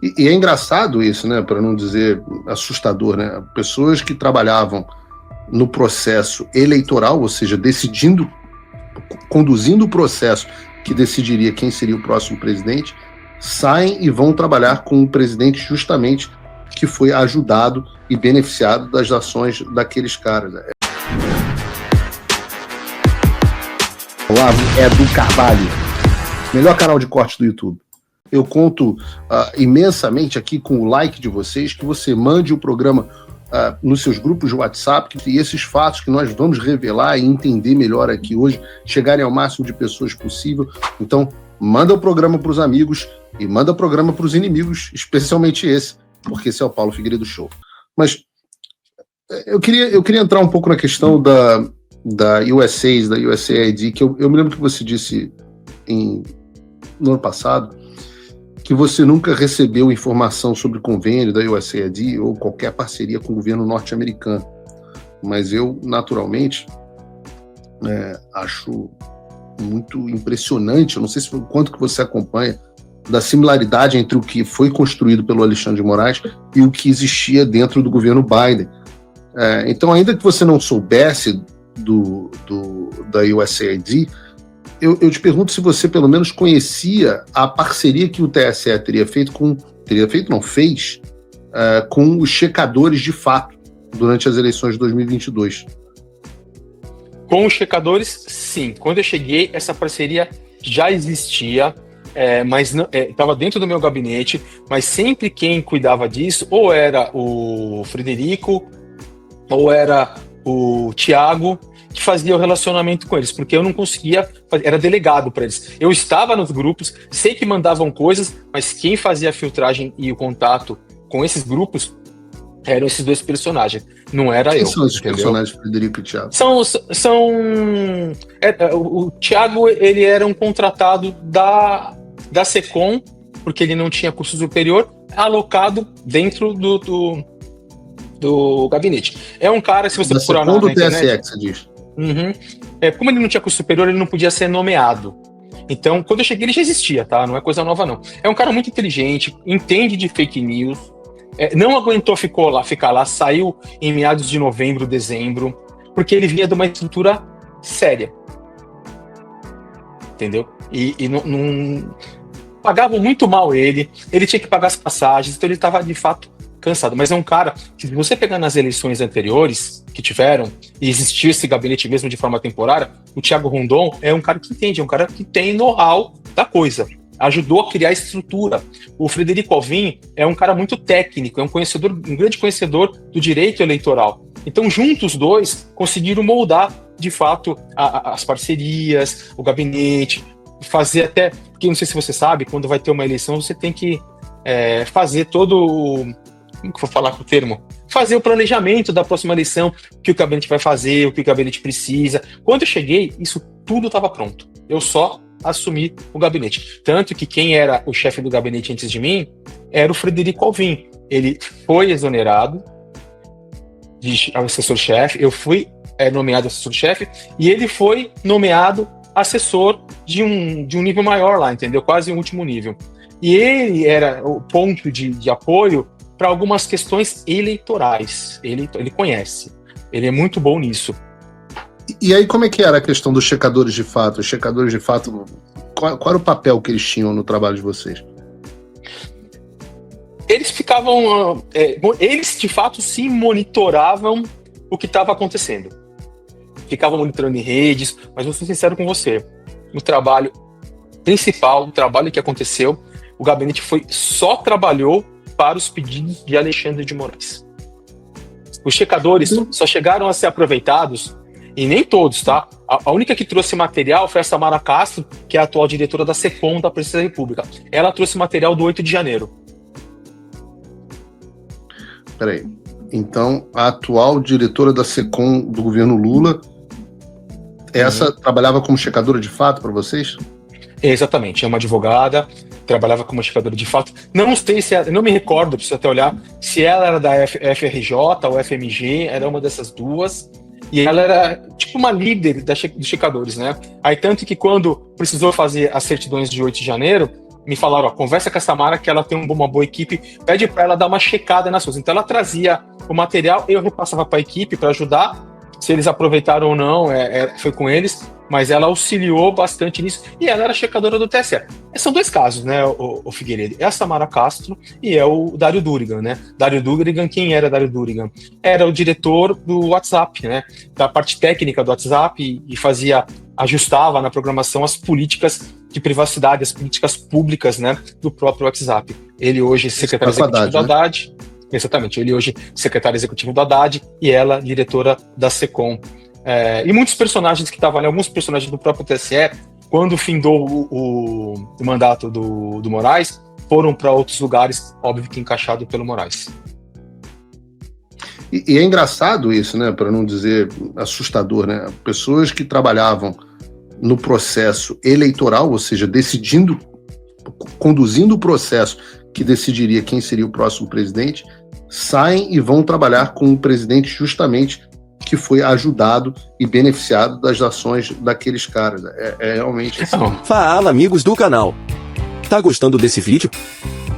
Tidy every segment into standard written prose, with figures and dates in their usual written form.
E é engraçado isso, né? Para não dizer assustador, né? Pessoas que trabalhavam no processo eleitoral, ou seja, conduzindo o processo que decidiria quem seria o próximo presidente, saem e vão trabalhar com um presidente justamente que foi ajudado e beneficiado das ações daqueles caras. Olá, Edu Carvalho, melhor canal de corte do YouTube. Eu conto imensamente aqui com o like de vocês, que você mande o programa nos seus grupos de WhatsApp, e esses fatos que nós vamos revelar e entender melhor aqui hoje, chegarem ao máximo de pessoas possível. Então, manda o programa para os amigos e manda o programa para os inimigos, especialmente esse, porque esse é o Paulo Figueiredo Show. Mas eu queria entrar um pouco na questão da USAID, que eu me lembro que você disse no ano passado, que você nunca recebeu informação sobre convênio da USAID ou qualquer parceria com o governo norte-americano. Mas eu, naturalmente, acho muito impressionante, eu não sei o quanto que você acompanha, da similaridade entre o que foi construído pelo Alexandre de Moraes e o que existia dentro do governo Biden. Então, ainda que você não soubesse da USAID, eu te pergunto se você pelo menos conhecia a parceria que o TSE fez com os checadores de fato durante as eleições de 2022. Com os checadores, sim. Quando eu cheguei, essa parceria já existia, mas estava dentro do meu gabinete, mas sempre quem cuidava disso ou era o Frederico ou era o Tiago, que fazia o relacionamento com eles, porque eu não conseguia, era delegado para eles. Eu estava nos grupos, sei que mandavam coisas, mas quem fazia a filtragem e o contato com esses grupos eram esses dois personagens, não era eu. Quem são esses personagens, Frederico e Tiago? O Tiago, ele era um contratado da SECOM, porque ele não tinha curso superior, alocado dentro do gabinete. É um cara, se você procurar na internet... TSE, que você diz. Uhum. Como ele não tinha curso superior, ele não podia ser nomeado. Então, quando eu cheguei, ele já existia, tá? Não é coisa nova, não. É um cara muito inteligente, entende de fake news, não aguentou ficar lá, saiu em meados de novembro, dezembro, porque ele vinha de uma estrutura séria. Entendeu? E não pagavam muito mal ele tinha que pagar as passagens, então ele estava, de fato, cansado. Mas é um cara que, se você pegar nas eleições anteriores que tiveram, e existiu esse gabinete mesmo de forma temporária, o Thiago Rondon é um cara que entende, é um cara que tem know-how da coisa, ajudou a criar a estrutura. O Frederico Alvim é um cara muito técnico, é um grande conhecedor do direito eleitoral. Então, juntos os dois conseguiram moldar, de fato, as parcerias, o gabinete, fazer até, porque não sei se você sabe, quando vai ter uma eleição, você tem que fazer todo como que eu vou falar com o termo? Fazer o planejamento da próxima eleição, o que o gabinete vai fazer, o que o gabinete precisa. Quando eu cheguei, isso tudo estava pronto. Eu só assumi o gabinete. Tanto que quem era o chefe do gabinete antes de mim era o Frederico Alvim. Ele foi exonerado de assessor-chefe, eu fui nomeado assessor-chefe, e ele foi nomeado assessor de um nível maior lá, entendeu? Quase o último nível. E ele era o ponto de apoio para algumas questões eleitorais. Ele conhece. Ele é muito bom nisso. E aí, como é que era a questão dos checadores de fato? Os checadores de fato, qual era o papel que eles tinham no trabalho de vocês? Eles ficavam... eles, de fato, sim, monitoravam o que estava acontecendo. Ficavam monitorando em redes, mas vou ser sincero com você. No trabalho principal, o trabalho que aconteceu, o gabinete só trabalhou para os pedidos de Alexandre de Moraes. Os checadores só chegaram a ser aproveitados, e nem todos, tá? A única que trouxe material foi a Samara Castro, que é a atual diretora da SECOM da Presidência da República. Ela trouxe material do 8 de janeiro. Peraí. Então, a atual diretora da SECOM do governo Lula, essa trabalhava como checadora de fato para vocês? Exatamente, é uma advogada, trabalhava como checadora de fato. Não sei se não me recordo, preciso até olhar, se ela era da FRJ ou FMG, era uma dessas duas, e ela era tipo uma líder dos checadores, né? Aí tanto que quando precisou fazer as certidões de 8 de janeiro, me falaram, ó, conversa com a Samara que ela tem uma boa equipe, pede para ela dar uma checada nas coisas. Então ela trazia o material, eu repassava para a equipe para ajudar, se eles aproveitaram ou não, foi com eles, mas ela auxiliou bastante nisso, e ela era checadora do TSE. São dois casos, né, o Figueiredo, é a Samara Castro e é o Dário Durigan, né? Dário Durigan, quem era Dário Durigan? Era o diretor do WhatsApp, né, da parte técnica do WhatsApp, e ajustava na programação as políticas de privacidade, as políticas públicas, né, do próprio WhatsApp. Ele hoje é secretário executivo do Haddad, exatamente, ele hoje secretário executivo do Haddad e ela diretora da SECOM. E muitos personagens que estavam ali, alguns personagens do próprio TSE, quando findou o mandato do Moraes, foram para outros lugares, óbvio que encaixado pelo Moraes. E é engraçado isso, né, para não dizer assustador, né? Pessoas que trabalhavam no processo eleitoral, ou seja, conduzindo o processo que decidiria quem seria o próximo presidente, saem e vão trabalhar com um presidente justamente que foi ajudado e beneficiado das ações daqueles caras. É realmente assim. Fala, amigos do canal. Tá gostando desse vídeo?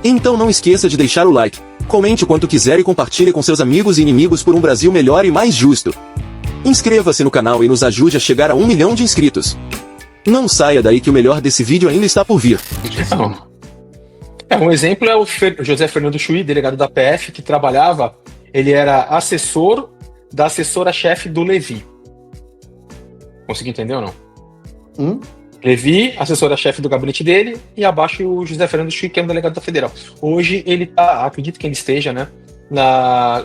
Então não esqueça de deixar o like, comente o quanto quiser e compartilhe com seus amigos e inimigos por um Brasil melhor e mais justo. Inscreva-se no canal e nos ajude a chegar a 1 milhão de inscritos. Não saia daí que o melhor desse vídeo ainda está por vir. Um exemplo é o José Fernando Chuí, delegado da PF, que trabalhava, ele era assessor da assessora-chefe do Levi. Consegui entender ou não? Levi, assessora-chefe do gabinete dele, e abaixo o José Fernando Chuí, que é um delegado da Federal. Hoje ele tá, acredito que ele esteja, né,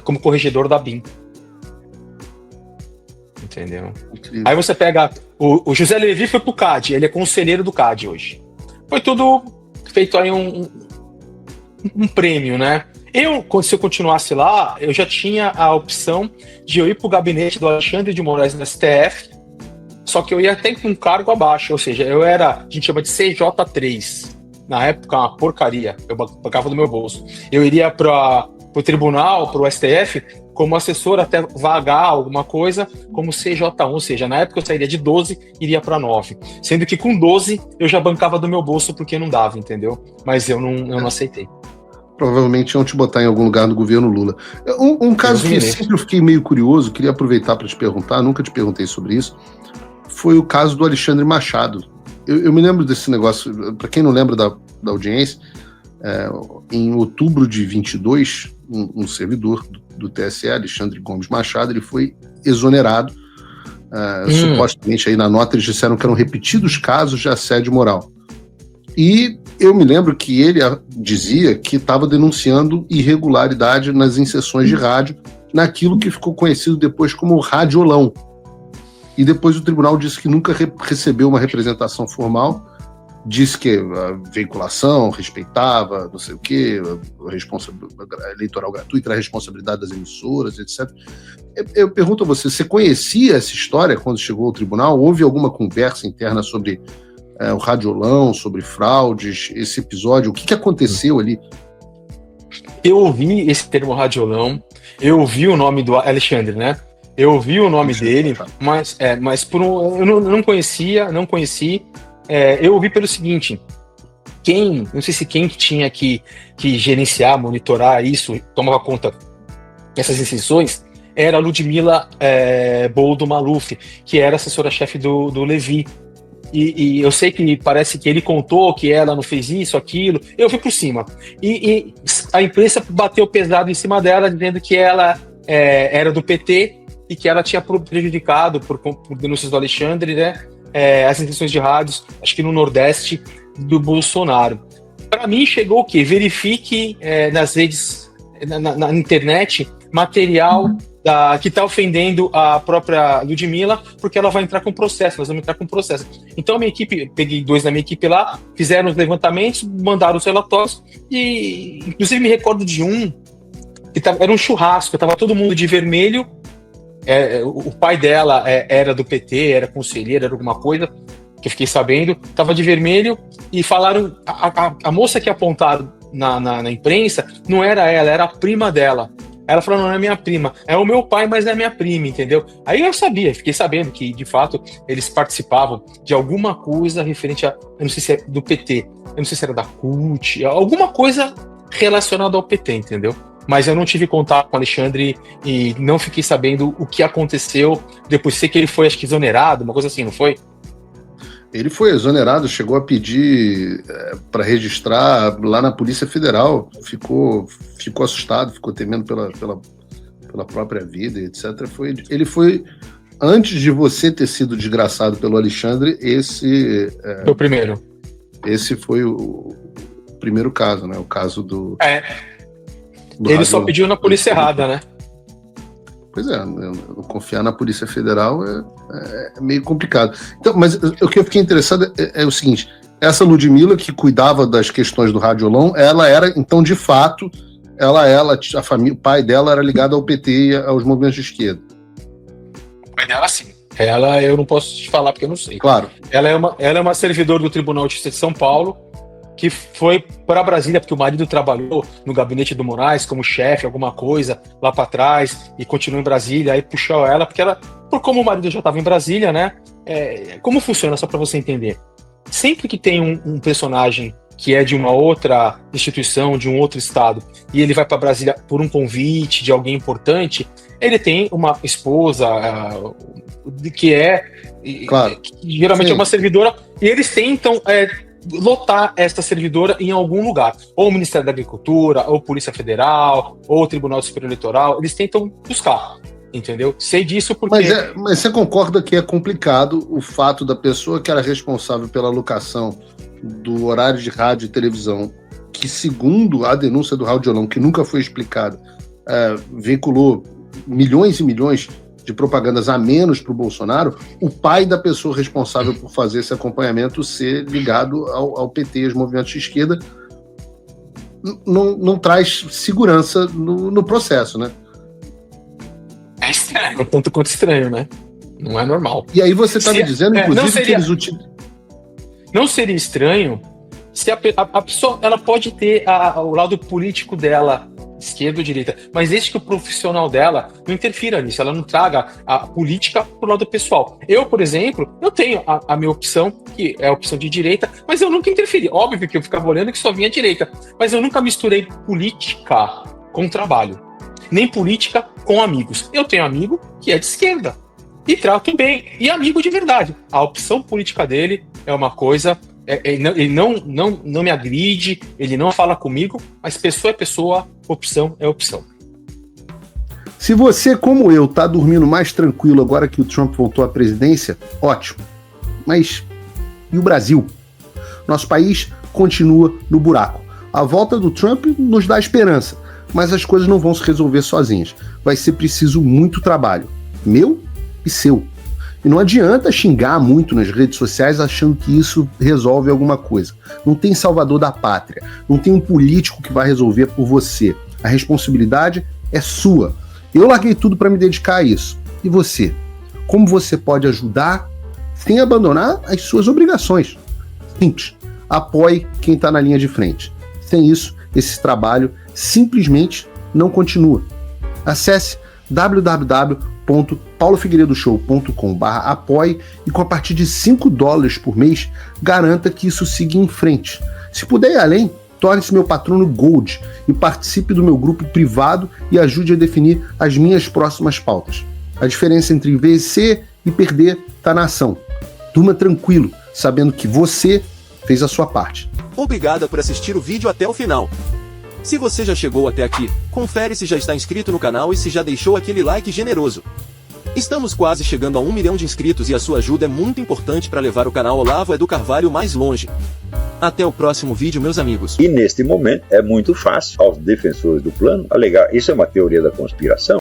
como corregedor da BIM. Entendeu? Incrível. Aí você pega, o José Levi foi pro CAD, ele é conselheiro do CAD hoje. Foi tudo feito aí um prêmio, né? Se eu continuasse lá, eu já tinha a opção de eu ir pro gabinete do Alexandre de Moraes no STF, só que eu ia até com um cargo abaixo, ou seja, a gente chama de CJ3. Na época, uma porcaria, eu pagava do meu bolso. Eu iria pro tribunal, pro STF, como assessor até vagar alguma coisa, como CJ1, ou seja, na época eu sairia de 12 iria para 9. Sendo que com 12 eu já bancava do meu bolso porque não dava, entendeu? Mas eu não aceitei. Provavelmente iam te botar em algum lugar do governo Lula. Um caso que sempre eu fiquei meio curioso, queria aproveitar para te perguntar, nunca te perguntei sobre isso, foi o caso do Alexandre Machado. Eu me lembro desse negócio, para quem não lembra da audiência, em outubro de 22, um servidor do TSE, Alexandre Gomes Machado, ele foi exonerado. Supostamente aí na nota eles disseram que eram repetidos casos de assédio moral. E eu me lembro que ele dizia que estava denunciando irregularidade nas inserções de rádio, naquilo que ficou conhecido depois como radiolão. E depois o tribunal disse que nunca recebeu uma representação formal, disse que a veiculação respeitava, não sei o quê, a eleitoral gratuita, a responsabilidade das emissoras, etc. Eu pergunto a você conhecia essa história quando chegou ao tribunal? Houve alguma conversa interna sobre o radiolão, sobre fraudes, esse episódio? O que aconteceu ali? Eu ouvi esse termo radiolão, eu ouvi o nome do Alexandre, né? Eu ouvi o nome dele, mas eu não conheci. Eu ouvi pelo seguinte, não sei se quem tinha que gerenciar, monitorar isso, tomava conta dessas inserções, era a Ludmila Boldo Maluf, que era assessora-chefe do Levi. E eu sei que parece que ele contou que ela não fez isso, aquilo, eu fui por cima. E a imprensa bateu pesado em cima dela, dizendo que ela era do PT e que ela tinha prejudicado, por denúncias do Alexandre, né, as intenções de rádios, acho que no Nordeste, do Bolsonaro. Para mim chegou o quê? Verifique nas redes, na internet, material que está ofendendo a própria Ludmila, porque ela vai entrar com processo, nós vamos entrar com processo. Então a minha equipe, peguei 2 da minha equipe lá, fizeram os levantamentos, mandaram os relatórios, e inclusive me recordo de um, que era um churrasco, estava todo mundo de vermelho, o pai dela era do PT, era conselheiro, era alguma coisa, que eu fiquei sabendo, estava de vermelho, e falaram, a moça que apontaram na imprensa, não era ela, era a prima dela. Ela falou, não é minha prima. É o meu pai, mas não é minha prima, entendeu? Aí eu fiquei sabendo que, de fato, eles participavam de alguma coisa referente a, eu não sei se é do PT, eu não sei se era da CUT, alguma coisa relacionada ao PT, entendeu? Mas eu não tive contato com o Alexandre e não fiquei sabendo o que aconteceu depois. Sei que ele foi, acho que, exonerado, uma coisa assim, não foi? Ele foi exonerado, chegou a pedir para registrar lá na Polícia Federal, ficou assustado, ficou temendo pela própria vida, etc. Ele foi, antes de você ter sido desgraçado pelo Alexandre, esse... Foi o primeiro. Esse foi o primeiro caso, né? O caso do... Ele só pediu na polícia errada, né? Pois é, confiar na Polícia Federal é meio complicado. Então, mas o que eu fiquei interessado é o seguinte: essa Ludmilla, que cuidava das questões do Radiolão, ela era, então, de fato, a família, o pai dela era ligado ao PT e aos movimentos de esquerda. O pai dela, sim. Ela, eu não posso te falar porque eu não sei. Claro. Ela é uma servidora do Tribunal de Justiça de São Paulo, que foi para Brasília, porque o marido trabalhou no gabinete do Moraes como chefe, alguma coisa, lá para trás, e continuou em Brasília, aí puxou ela, porque ela, por como o marido já estava em Brasília, né? Como funciona, só para você entender? Sempre que tem um personagem que é de uma outra instituição, de um outro estado, e ele vai para Brasília por um convite de alguém importante, ele tem uma esposa que claro. que geralmente Sim. é uma servidora, e eles tentam lotar esta servidora em algum lugar, ou o Ministério da Agricultura, ou Polícia Federal, ou o Tribunal Superior Eleitoral, eles tentam buscar, entendeu? Sei disso porque... Mas você concorda que é complicado o fato da pessoa que era responsável pela alocação do horário de rádio e televisão, que segundo a denúncia do Radiolão, que nunca foi explicada, veiculou milhões e milhões de propagandas a menos para o Bolsonaro, o pai da pessoa responsável por fazer esse acompanhamento ser ligado ao PT e aos movimentos de esquerda não traz segurança no processo, né? É estranho, tanto quanto estranho, né? Não é normal. E aí você está me dizendo, inclusive, que eles utilizam... Não seria estranho se a pessoa ela pode ter o lado político dela, esquerda ou direita, mas desde que o profissional dela não interfira nisso, ela não traga a política pro lado pessoal. Eu, por exemplo, eu tenho a minha opção, que é a opção de direita, mas eu nunca interferi. Óbvio que eu ficava olhando que só vinha direita, mas eu nunca misturei política com trabalho, nem política com amigos. Eu tenho amigo que é de esquerda e trato bem, e amigo de verdade. A opção política dele é uma coisa... Ele não me agride, ele não fala comigo, mas pessoa é pessoa, opção é opção. Se você, como eu, tá dormindo mais tranquilo agora que o Trump voltou à presidência, ótimo. Mas e o Brasil? Nosso país continua no buraco. A volta do Trump nos dá esperança, mas as coisas não vão se resolver sozinhas. Vai ser preciso muito trabalho, meu e seu. E não adianta xingar muito nas redes sociais achando que isso resolve alguma coisa. Não tem salvador da pátria. Não tem um político que vai resolver por você. A responsabilidade é sua. Eu larguei tudo para me dedicar a isso. E você? Como você pode ajudar sem abandonar as suas obrigações? Simples. Apoie quem está na linha de frente. Sem isso, esse trabalho simplesmente não continua. Acesse www.paulofigueiredoshow.com/apoie e com a partir de $5 por mês, garanta que isso siga em frente. Se puder ir além, torne-se meu patrono Gold e participe do meu grupo privado e ajude a definir as minhas próximas pautas. A diferença entre vencer e perder está na ação. Durma tranquilo, sabendo que você fez a sua parte. Obrigada por assistir o vídeo até o final. Se você já chegou até aqui, confere se já está inscrito no canal e se já deixou aquele like generoso. Estamos quase chegando a 1 milhão de inscritos e a sua ajuda é muito importante para levar o canal Olavo Edu Carvalho mais longe. Até o próximo vídeo, meus amigos. E neste momento é muito fácil aos defensores do plano alegar isso é uma teoria da conspiração.